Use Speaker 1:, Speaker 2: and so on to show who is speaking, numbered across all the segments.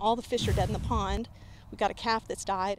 Speaker 1: All the fish are dead in the pond. We've got a calf that's died.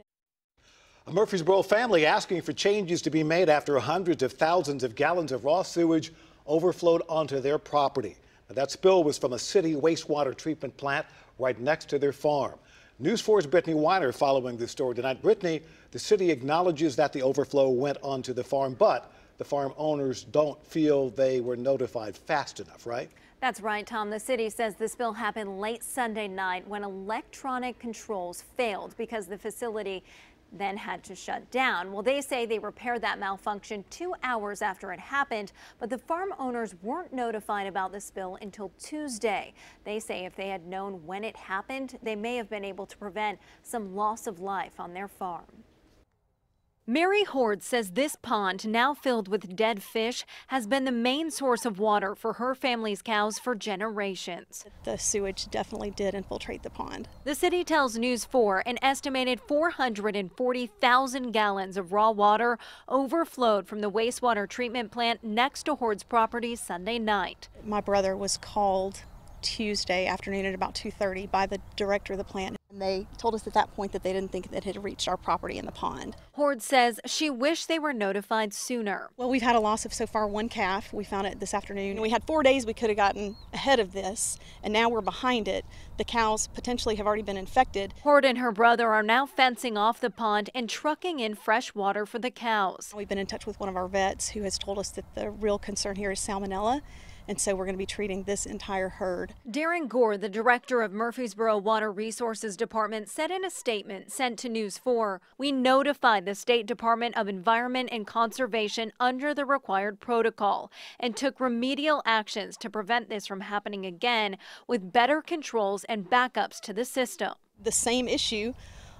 Speaker 2: A Murfreesboro family asking for changes to be made after hundreds of thousands of gallons of raw sewage overflowed onto their property. Now, that spill was from a city wastewater treatment plant right next to their farm. News 4's Brittany Weiner following this story tonight. Brittany, the city acknowledges that the overflow went onto the farm, but the farm owners don't feel they were notified fast enough, right?
Speaker 3: That's right, Tom. The city says the spill happened late Sunday night when electronic controls failed because the facility then had to shut down. Well, they say they repaired that malfunction 2 hours after it happened, but the farm owners weren't notified about the spill until Tuesday. They say if they had known when it happened, they may have been able to prevent some loss of life on their farm. Mary Horde says this pond, now filled with dead fish, has been the main source of water for her family's cows for generations.
Speaker 1: The sewage definitely did infiltrate the pond.
Speaker 3: The city tells News 4 an estimated 440,000 gallons of raw water overflowed from the wastewater treatment plant next to Horde's property Sunday night.
Speaker 1: My brother was called Tuesday afternoon at about 2:30 by the director of the plant. And they told us at that point that they didn't think that it had reached our property in the pond.
Speaker 3: Horde says she wished they were notified sooner.
Speaker 1: Well, we've had a loss of so far one calf. We found it this afternoon. We had 4 days we could have gotten ahead of this, and now we're behind it. The cows potentially have already been infected.
Speaker 3: Horde and her brother are now fencing off the pond and trucking in fresh water for the cows.
Speaker 1: We've been in touch with one of our vets who has told us that the real concern here is salmonella. And so we're going to be treating this entire herd.
Speaker 3: Darren Gore, the director of Murfreesboro Water Resources Department, said in a statement sent to News 4, "We notified the State Department of Environment and Conservation under the required protocol and took remedial actions to prevent this from happening again with better controls and backups to the system."
Speaker 1: The same issue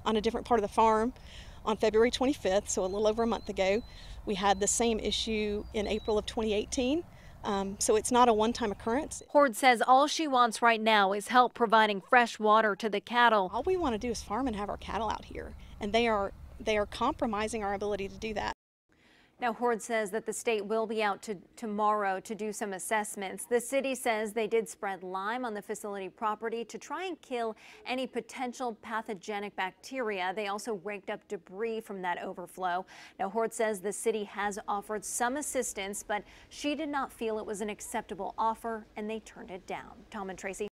Speaker 1: on a different part of the farm on February 25th, so a little over a month ago. We had the same issue in April of 2018. So it's not a one-time occurrence.
Speaker 3: Horde says all she wants right now is help providing fresh water to the cattle.
Speaker 1: All we want to do is farm and have our cattle out here, and they are compromising our ability to do that.
Speaker 3: Now, Horde says that the state will be out tomorrow to do some assessments. The city says they did spread lime on the facility property to try and kill any potential pathogenic bacteria. They also raked up debris from that overflow. Now, Horde says the city has offered some assistance, but she did not feel it was an acceptable offer, and they turned it down. Tom and Tracy.